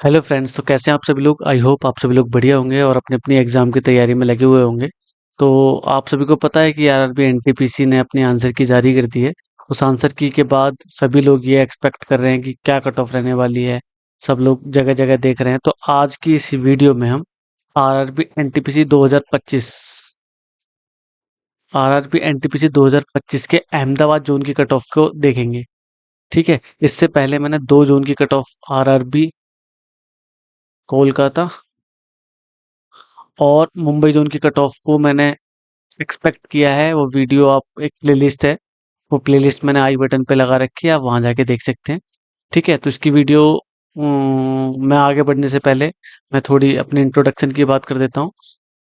Hello friends, तो कैसे हैं आप सभी लोग। आई होप आप सभी लोग बढ़िया होंगे और अपनी अपनी एग्जाम की तैयारी में लगे हुए होंगे। तो आप सभी को पता है कि आरआरबी एनटीपीसी ने अपनी आंसर की जारी कर दी है। उस आंसर की के बाद सभी लोग ये एक्सपेक्ट कर रहे हैं कि क्या कट ऑफ रहने वाली है। सब लोग जगह जगह देख रहे हैं। तो आज की इस वीडियो में हम आरआरबी एनटीपीसी 2025 आरआरबी एनटीपीसी 2025 के अहमदाबाद जोन की कट ऑफ को देखेंगे। ठीक है, इससे पहले मैंने दो जोन की कट ऑफ आरआरबी कोलकाता और मुंबई जोन की कट ऑफ को मैंने एक्सपेक्ट किया है। वो वीडियो आप एक प्लेलिस्ट है, वो प्लेलिस्ट मैंने आई बटन पे लगा रखी है, आप वहां जाके देख सकते हैं। ठीक है, तो इसकी वीडियो मैं आगे बढ़ने से पहले मैं थोड़ी अपनी इंट्रोडक्शन की बात कर देता हूँ।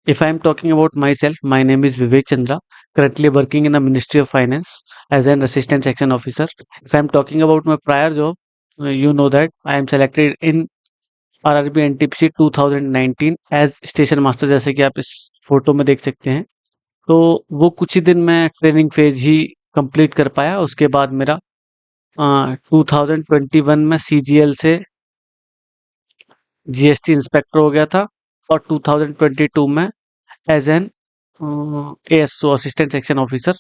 If I am talking about my self, my name is Vivek Chandra, currently working in the Ministry of Finance as an assistant section officer. If I'm talking about my prior job, you know that I am selected in RRB NTPC 2019 as station master, जैसे कि आप इस photo में देख सकते हैं। तो वो कुछ ही दिन में ट्रेनिंग फेज ही कंप्लीट कर पाया। उसके बाद मेरा 2021 में सीजीएल से जीएसटी इंस्पेक्टर हो गया था और 2022 में as an ASO assistant section officer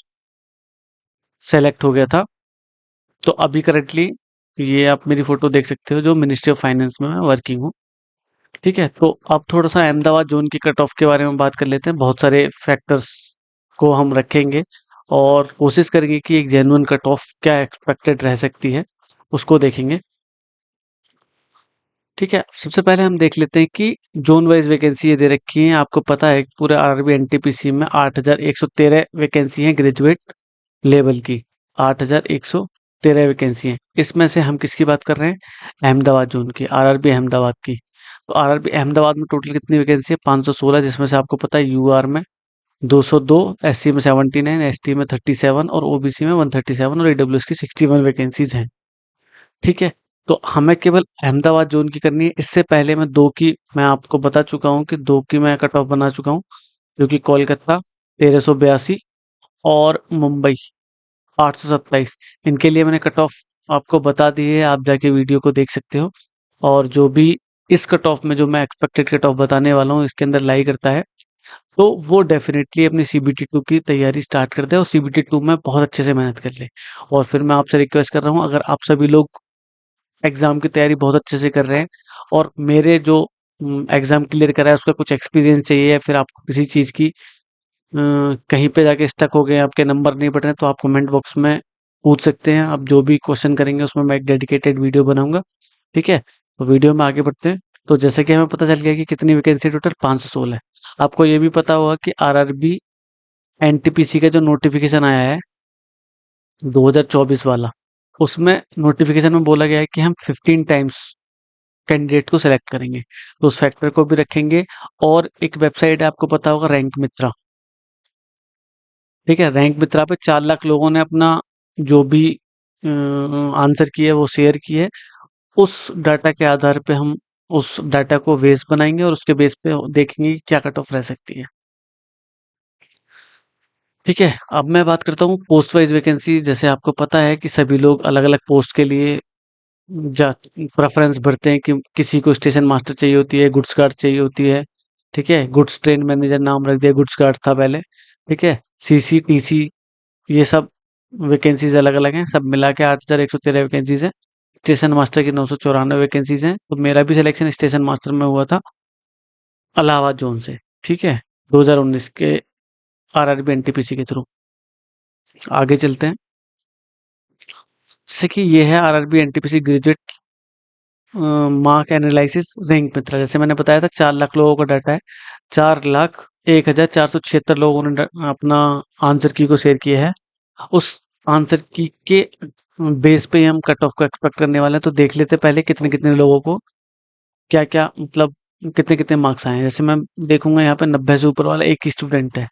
select हो गया था। तो अभी करंटली ये आप मेरी फोटो देख सकते हो जो मिनिस्ट्री ऑफ फाइनेंस में मैं वर्किंग हूँ। ठीक है, तो अब थोड़ा सा अहमदाबाद जोन की कट ऑफ के बारे में बात कर लेते हैं। बहुत सारे फैक्टर्स को हम रखेंगे और कोशिश करेंगे कि एक जेन्युइन कट ऑफ क्या एक्सपेक्टेड रह सकती है उसको देखेंगे। ठीक है, सबसे पहले हम देख लेते हैं कि जोन वाइज वैकेंसी ये दे रखी है। आपको पता है कि पूरे आरआरबी एनटीपीसी में 8113 वैकेंसी हैं ग्रेजुएट लेवल की। 8113 वैकेंसी हैं। इसमें से हम किसकी बात कर रहे हैं? अहमदाबाद जोन की, आरआरबी अहमदाबाद की। तो आरआरबी अहमदाबाद में टोटल कितनी वैकेंसी है? 516, जिसमें से आपको पता है यूआर में 202, एससी में 79, एसटी में 37 और ओबीसी में 137 और ईडब्ल्यूएस की 61 वैकेंसीज हैं। ठीक है, तो हमें केवल अहमदाबाद जोन की करनी है। इससे पहले मैं आपको बता चुका हूँ कि दो की मैं कट ऑफ बना चुका हूँ, जो कि कोलकाता 1382 और मुंबई 827। इनके लिए मैंने कट ऑफ आपको बता दी है, आप जाके वीडियो को देख सकते हो। और जो भी इस कट ऑफ में जो मैं एक्सपेक्टेड कट ऑफ बताने वाला हूँ इसके अंदर लाई करता है, तो वो डेफिनेटली अपनी सीबीटी 2 की तैयारी स्टार्ट कर दे और सीबीटी 2 में बहुत अच्छे से मेहनत कर ले। और फिर मैं आपसे रिक्वेस्ट कर रहा हूँ, अगर आप सभी लोग एग्जाम की तैयारी बहुत अच्छे से कर रहे हैं और मेरे जो एग्जाम क्लियर करा है उसका कुछ एक्सपीरियंस चाहिए, या फिर आपको किसी चीज़ की कहीं पे जाके स्टक हो गए, आपके नंबर नहीं बढ़ रहे हैं, तो आप कमेंट बॉक्स में पूछ सकते हैं। आप जो भी क्वेश्चन करेंगे उसमें मैं एक डेडिकेटेड वीडियो बनाऊंगा। ठीक है, तो वीडियो में आगे बढ़ते हैं। तो जैसे कि हमें पता चल गया कि कितनी वैकेंसी टोटल 516 है। आपको ये भी पता होगा कि आरआरबी एनटीपीसी का जो नोटिफिकेशन आया है 2024 वाला, उसमें नोटिफिकेशन में बोला गया है कि हम 15 टाइम्स कैंडिडेट को सिलेक्ट करेंगे, तो उस फैक्टर को भी रखेंगे। और एक वेबसाइट है, आपको पता होगा, रैंक मित्रा। ठीक है, रैंक मित्रा पे 4 लाख लोगों ने अपना जो भी आंसर की है वो शेयर की है। उस डाटा के आधार पे हम उस डाटा को बेस बनाएंगे और उसके बेस पे देखेंगे कि क्या कट ऑफ रह सकती है। ठीक है, अब मैं बात करता हूँ पोस्ट वाइज वैकेंसी। जैसे आपको पता है कि सभी लोग अलग अलग पोस्ट के लिए जा प्रेफरेंस भरते हैं कि किसी को स्टेशन मास्टर चाहिए होती है, गुड्स गार्ड चाहिए होती है। ठीक है, गुड्स ट्रेन मैनेजर नाम रख दिया, गुड्स गार्ड था पहले। ठीक है, सीसी टीसी, ये सब वैकेंसीज अलग अलग हैं। सब मिला के 8113 वैकेंसीज हैं। स्टेशन मास्टर की 994 वैकेंसीज हैं। तो मेरा भी सिलेक्शन स्टेशन मास्टर में हुआ था इलाहाबाद जोन से। ठीक है, 2019 के आरआरबी एनटीपीसी के थ्रू। आगे चलते हैं। जैसे कि ये है RRB NTPC graduate mark analysis rank Mitra. जैसे मैंने बताया था 4 लाख लोगों का डाटा है। 4,01,476 लोगों ने अपना आंसर की को शेयर किया है। उस आंसर की के बेस पे ही हम कट ऑफ को एक्सपेक्ट करने वाले हैं। तो देख लेते हैं पहले कितने कितने लोगों को क्या क्या, मतलब कितने कितने मार्क्स आए हैं। जैसे मैं देखूंगा यहाँ पे 90 से ऊपर वाला एक ही स्टूडेंट है।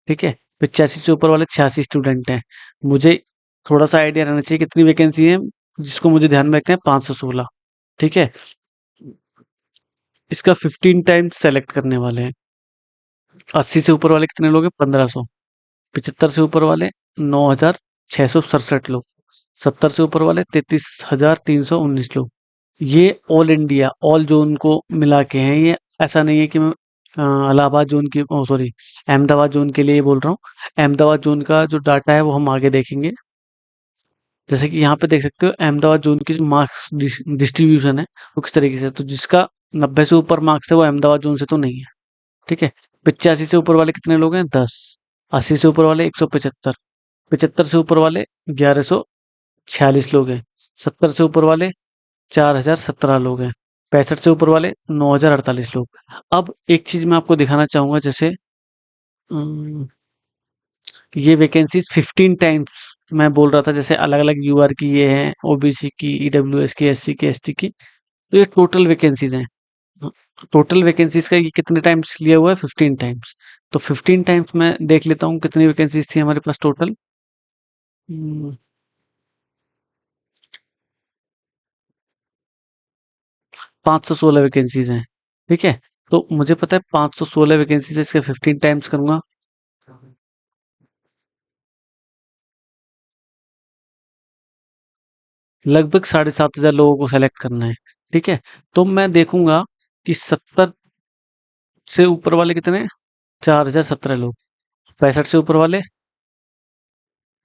ठीक है, 85 से ऊपर वाले 86 स्टूडेंट हैं। मुझे थोड़ा सा आइडिया रहना चाहिए कितनी वैकेंसी है, जिसको मुझे ध्यान में रखना है, 516। ठीक है, इसका 15 टाइम्स सेलेक्ट करने वाले हैं। 80 से ऊपर वाले कितने लोग हैं? 1500। 75 से ऊपर वाले 9667 लोग। 70 से ऊपर वाले 33,319 लोग। ये ऑल इंडिया, ऑल ज़ोन को मिला के हैं ये, ऐसा नहीं है कि मैं इलाहाबाद ज़ोन की सॉरी अहमदाबाद ज़ोन के लिए बोल रहा हूँ। अहमदाबाद ज़ोन का जो डाटा है वो हम आगे देखेंगे। जैसे कि यहाँ पे देख सकते हो अहमदाबाद ज़ोन की जो मार्क्स डिस्ट्रीब्यूशन है वो किस तरीके से है। तो जिसका 90 से ऊपर मार्क्स है वो अहमदाबाद ज़ोन से तो नहीं है, ठीक है। 85 से ऊपर वाले कितने लोग हैं? 10। 80 से ऊपर वाले 175। 75 से ऊपर वाले 1146 लोग हैं। 70 से ऊपर वाले 4017 लोग हैं। 65 से ऊपर वाले 9048 लोग। अब एक चीज मैं आपको दिखाना चाहूंगा, जैसे अम, ये वैकेंसीज 15 टाइम्स मैं बोल रहा था, जैसे अलग अलग यूआर की ये है, ओबीसी की, ईडब्ल्यूएस की, एससी की, एसटी की। तो ये टोटल वैकेंसीज हैं। टोटल वैकेंसीज का ये कितने टाइम्स लिया हुआ है? 15 टाइम्स। तो 15 टाइम्स मैं देख लेता हूँ कितनी वैकेंसीज थी हमारे पास टोटल। 516 वैकेंसीज हैं, ठीक है। तो मुझे पता है 516 वैकेंसीज है, इसके 15 टाइम्स करूंगा, लगभग 7,500 लोगों को सेलेक्ट करना है, ठीक है। तो मैं देखूंगा कि 70 से ऊपर वाले कितने? 4017 लोग। 65 से ऊपर वाले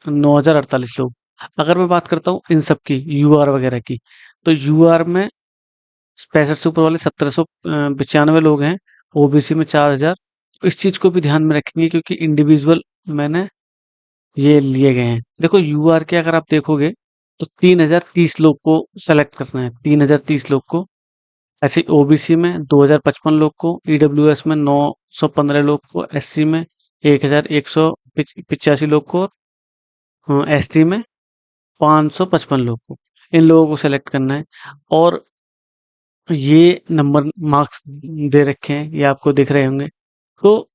9048 लोग। अगर मैं बात करता हूँ इन सब की, यूआर वगैरह की, तो यूआर में 65 से ऊपर वाले 1795 लोग हैं। ओबीसी में 4000। इस चीज को भी ध्यान में रखेंगे क्योंकि इंडिविजुअल मैंने ये लिए गए हैं। देखो यूआर के अगर आप देखोगे तो 3030 लोग को सेलेक्ट करना है, 3030 लोग को। ऐसे ओबीसी में 2055 लोग को, ईडब्ल्यूएस में 915 लोग को, एससी में 1185 लोग को, एसटी में 555 लोग को। इन लोगों को सेलेक्ट करना है। और ये नंबर मार्क्स दे रखे हैं, ये आपको दिख रहे होंगे। तो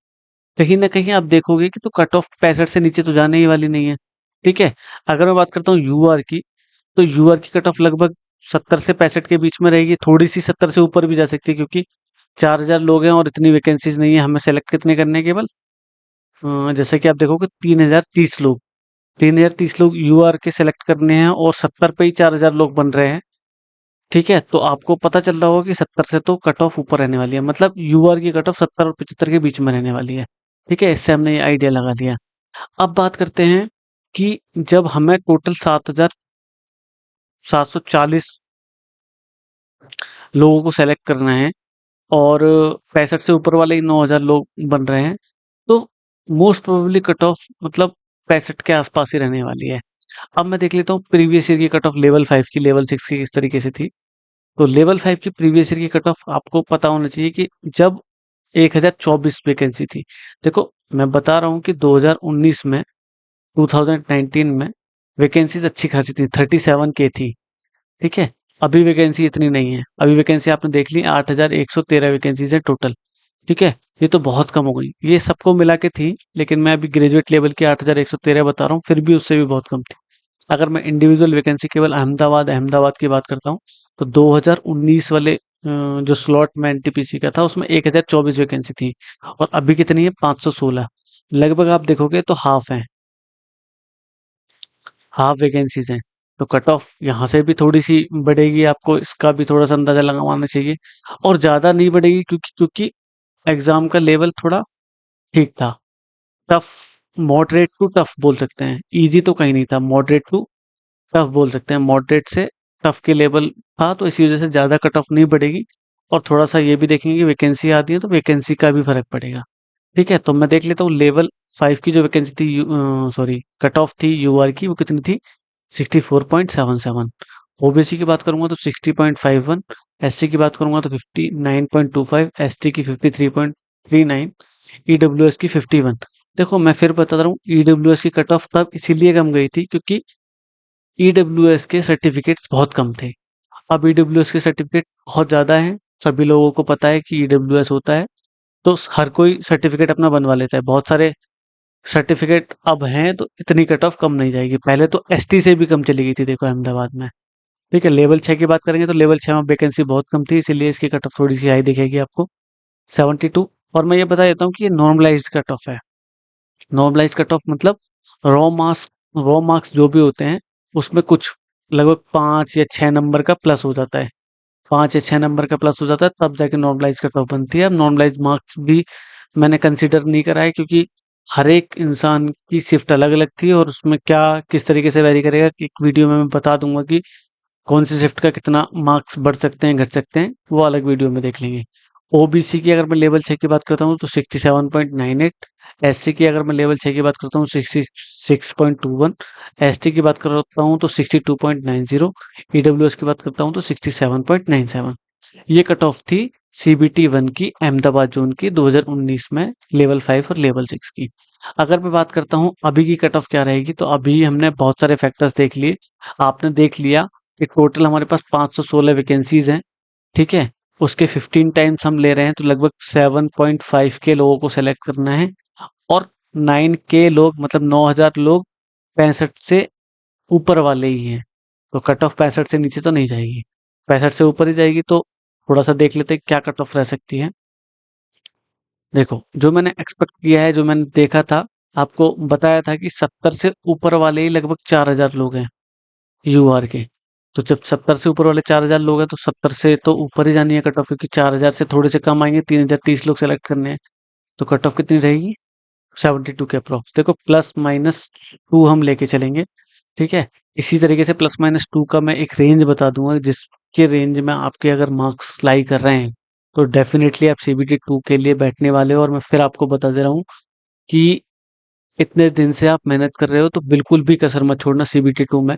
कहीं ना कहीं आप देखोगे कि तो कट ऑफ 65 से नीचे तो जाने ही वाली नहीं है, ठीक है। अगर मैं बात करता हूँ यूआर की, तो यूआर की कट ऑफ लगभग 70 से 65 के बीच में रहेगी, थोड़ी सी 70 से ऊपर भी जा सकती है क्योंकि 4000 लोग हैं और इतनी वैकेंसीज नहीं है। हमें सेलेक्ट कितने करने हैं? केवल जैसे कि आप देखोगे 3030 लोग, 3030 लोग यूआर के सेलेक्ट करने हैं और 70 पे ही 4000 लोग बन रहे हैं, ठीक है। तो आपको पता चल रहा होगा कि 70 से तो कट ऑफ ऊपर रहने वाली है, मतलब यूआर की कट ऑफ 70 और 75 के बीच में रहने वाली है, ठीक है। इससे हमने ये आइडिया लगा लिया। अब बात करते हैं कि जब हमें टोटल 7740 लोगों को सेलेक्ट करना है और 65 से ऊपर वाले ही 9000 लोग बन रहे हैं, तो मोस्ट प्रोबेबली कट ऑफ मतलब 65 के आसपास ही रहने वाली है। अब मैं देख लेता हूँ प्रीवियस ईयर की कट ऑफ लेवल 5 की, लेवल 6 की किस तरीके से थी। तो लेवल 5 की प्रीवियस ईयर की कट ऑफ आपको पता होना चाहिए कि जब 1024 वैकेंसी थी। देखो मैं बता रहा हूँ कि 2019 में, 2019 में वैकेंसीज अच्छी खासी थी, 37 के थी, ठीक है। अभी वैकेंसी इतनी नहीं है। अभी वैकेंसी आपने देख ली 8113 वैकेंसीज है टोटल, ठीक है। ये तो बहुत कम हो गई, ये सबको मिला के थी, लेकिन मैं अभी ग्रेजुएट लेवल की 8113 बता रहा हूँ, फिर भी उससे भी बहुत कम थी। अगर मैं इंडिविजुअल वैकेंसी केवल अहमदाबाद अहमदाबाद की बात करता हूँ, तो 2019 वाले जो स्लॉट में एनटीपीसी का था उसमें 1024 वैकेंसी थी और अभी कितनी है? 516। लगभग आप देखोगे तो हाफ वैकेंसीज हैं। तो कट ऑफ यहाँ से भी थोड़ी सी बढ़ेगी, आपको इसका भी थोड़ा सा अंदाजा लगाना चाहिए। और ज्यादा नहीं बढ़ेगी क्योंकि एग्जाम का लेवल थोड़ा ठीक था। टफ, मॉडरेट टू टफ बोल सकते हैं, इजी तो कहीं नहीं था, मॉडरेट टू टफ बोल सकते हैं। मॉडरेट से टफ के लेवल था, तो इसी वजह से ज़्यादा कट ऑफ नहीं बढ़ेगी। और थोड़ा सा ये भी देखेंगे कि वैकेंसी आती है तो वैकेंसी का भी फर्क पड़ेगा, ठीक है। तो मैं देख लेता हूँ लेवल 5 की जो वैकेंसी थी, सॉरी कट ऑफ थी यूआर की, वो कितनी थी? 64.77। ओबीसी की बात करूंगा तो 60.51। एससी की बात करूंगा तो 59.25। एसटी की 53.39। ईडब्ल्यूएस की 51। देखो मैं फिर बता रहा हूँ, ईडब्ल्यूएस की कट ऑफ तब इसीलिए कम गई थी क्योंकि ईडब्ल्यूएस के सर्टिफिकेट्स बहुत कम थे। अब ईडब्ल्यूएस के सर्टिफिकेट बहुत ज़्यादा हैं, सभी लोगों को पता है कि ईडब्ल्यूएस होता है, तो हर कोई सर्टिफिकेट अपना बनवा लेता है। बहुत सारे सर्टिफिकेट अब हैं तो इतनी कट ऑफ कम नहीं जाएगी। पहले तो एसटी से भी कम चली गई थी, देखो अहमदाबाद में, ठीक है। लेवल 6 की बात करेंगे तो लेवल 6 में वैकेंसी बहुत कम थी, इसीलिए इसकी कट ऑफ थोड़ी सी हाई दिखेगी आपको, 72। और मैं ये बता देता हूँ कि ये नॉर्मलाइज्ड कट ऑफ है। नॉर्मलाइज्ड कट ऑफ मतलब रॉ मार्क्स, रॉ मार्क्स जो भी होते हैं उसमें कुछ लगभग 5 या 6 नंबर का प्लस हो जाता है, 5 या 6 नंबर का प्लस हो जाता है तब जाके नॉर्मलाइज कट ऑफ बनती है। अब नॉर्मलाइज मार्क्स भी मैंने कंसीडर नहीं करा है, क्योंकि हर एक इंसान की शिफ्ट अलग-अलग थी और उसमें क्या किस तरीके से वैरी करेगा, एक वीडियो में मैं बता दूँगा कि कौन सी शिफ्ट का कितना मार्क्स बढ़ सकते हैं, घट सकते हैं, वो अलग वीडियो में देख लेंगे। ओबीसी की अगर मैं लेवल 6 की बात करता हूँ तो 67.98, एससी की अगर मैं लेवल 6 की बात करता हूँ 66.21, एसटी की बात करता हूँ तो 62.90, ईडब्ल्यूएस की बात करता हूँ तो 67.97। ये कट ऑफ थी सीबीटी 1 की अहमदाबाद जोन की 2019 में लेवल 5 और लेवल 6 की। अगर मैं बात करता हूँ अभी की कट ऑफ क्या रहेगी, तो अभी हमने बहुत सारे फैक्टर्स देख लिए। आपने देख लिया कि टोटल हमारे पास 516 वैकेंसीज हैं, ठीक है? उसके 15 टाइम्स हम ले रहे हैं तो लगभग 7.5 के लोगों को सेलेक्ट करना है, और 9 के लोग मतलब 9,000 लोग 65 से ऊपर वाले ही हैं। तो कट ऑफ 65 से नीचे तो नहीं जाएगी, 65 से ऊपर ही जाएगी। तो थोड़ा सा देख लेते हैं क्या कट ऑफ रह सकती है। देखो, जो मैंने एक्सपेक्ट किया है, जो मैंने देखा था, आपको बताया था कि 70 से ऊपर वाले ही लगभग 4,000 लोग हैं यूआर के। तो जब 70 से ऊपर वाले 4,000 लोग हैं तो 70 से तो ऊपर ही जानी है कट ऑफ, क्योंकि 4,000 से थोड़े से कम आएंगे, 3,030 लोग सेलेक्ट करने हैं। तो कट ऑफ कितनी रहेगी? 72 के अप्रॉक्स। देखो, प्लस माइनस 2 हम लेके चलेंगे, ठीक है? इसी तरीके से प्लस माइनस 2 का मैं एक रेंज बता दूंगा, जिसके रेंज में आपके अगर मार्क्स लाई कर रहे हैं तो डेफिनेटली आप सीबीटी 2 के लिए बैठने वाले हो। और मैं फिर आपको बता दे रहा हूँ कि इतने दिन से आप मेहनत कर रहे हो तो बिल्कुल भी कसर मत छोड़ना सीबीटी 2 में,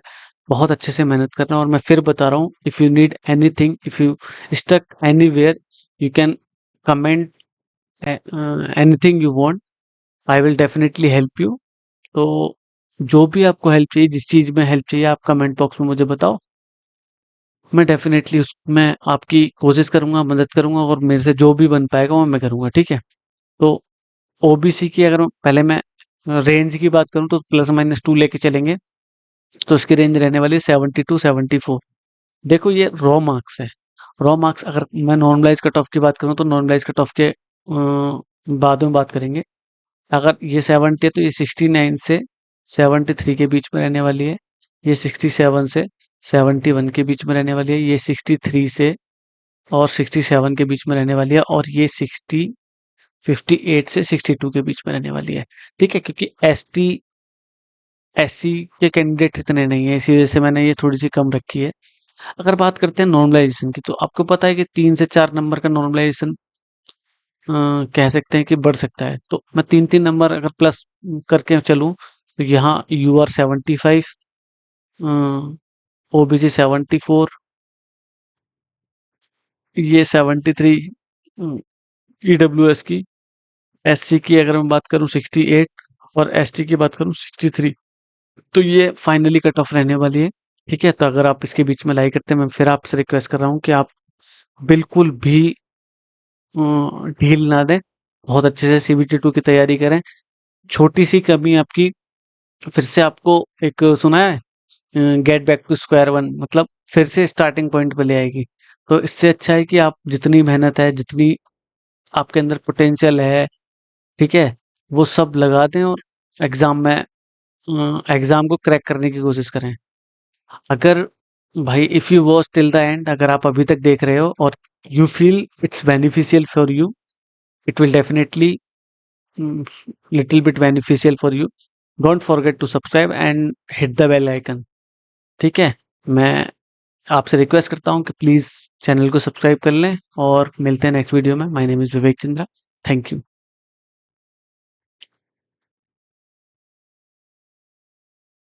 बहुत अच्छे से मेहनत करना। और मैं फिर बता रहा हूँ, if you need anything, if you stuck anywhere, you can comment anything you want, I will definitely help you. तो जो भी आपको हेल्प चाहिए, जिस चीज़ में हेल्प चाहिए, आप कमेंट बॉक्स में मुझे बताओ। मैं डेफिनेटली उसमें आपकी कोशिश करूंगा, मदद करूंगा, और मेरे से जो भी बन पाएगा वो मैं करूंगा, ठीक है? तो ओबीसी की अगर पहले मैं रेंज की बात करूं तो प्लस माइनस 2 लेके चलेंगे, तो उसकी रेंज रहने वाली है 70 to 74। देखो, ये रॉ मार्क्स है। रॉ मार्क्स, अगर मैं नॉर्मलाइज कट ऑफ की बात करूं तो नॉर्मलाइज कट ऑफ के बाद में बात करेंगे। अगर ये 70 है तो ये 69 से 73 के बीच में रहने वाली है। ये 67 से 71 के बीच में रहने वाली है। ये 63 से और 67 के बीच में रहने वाली है। और ये 58 से 62 के बीच में रहने वाली है, ठीक है? क्योंकि एसटी एससी के कैंडिडेट इतने नहीं है, इसी वजह से मैंने ये थोड़ी सी कम रखी है। अगर बात करते हैं नॉर्मलाइजेशन की, तो आपको पता है कि 3 से 4 नंबर का नॉर्मलाइजेशन कह सकते हैं कि बढ़ सकता है। तो मैं 3-3 नंबर अगर प्लस करके चलूं, तो यहाँ यूआर 75, ओबीसी 74, ये 73, ईडब्ल्यूएस की, एससी की अगर मैं बात करूं 68, और एसटी की बात करूं 63। तो ये फाइनली कट ऑफ रहने वाली है, ठीक है? तो अगर आप इसके बीच में लाई करते हैं, मैं फिर आपसे रिक्वेस्ट कर रहा हूँ कि आप बिल्कुल भी ढील ना दें, बहुत अच्छे से सीबीटी 2 की तैयारी करें। छोटी सी कमी आपकी फिर से आपको एक सुना है, get back to square one, मतलब फिर से स्टार्टिंग पॉइंट पे ले आएगी। तो इससे अच्छा है कि आप जितनी मेहनत है, जितनी आपके अंदर पोटेंशियल है, ठीक है, वो सब लगा दें और एग्जाम में एग्जाम को क्रैक करने की कोशिश करें। अगर भाई, if you watch till the end, अगर आप अभी तक देख रहे हो और you feel it's beneficial for you, it will definitely little bit beneficial for you. Don't forget to subscribe and hit the bell icon, ठीक है? मैं आपसे रिक्वेस्ट करता हूँ कि प्लीज़ चैनल को सब्सक्राइब कर लें, और मिलते हैं नेक्स्ट वीडियो में। My name is Vivek Chandra. Thank you.